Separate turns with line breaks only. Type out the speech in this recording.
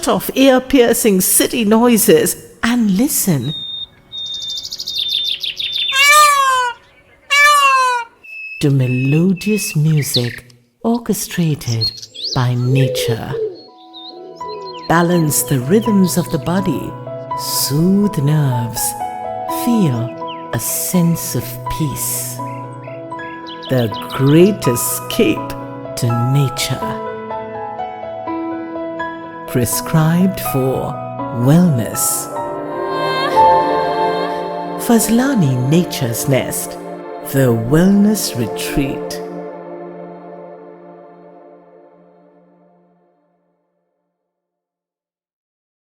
shut off ear-piercing city noises and listen to melodious music orchestrated by nature. Balance the rhythms of the body, soothe nerves, feel a sense of peace. The great escape to nature. Prescribed for wellness. Fazlani Nature's Nest, the Wellness Retreat.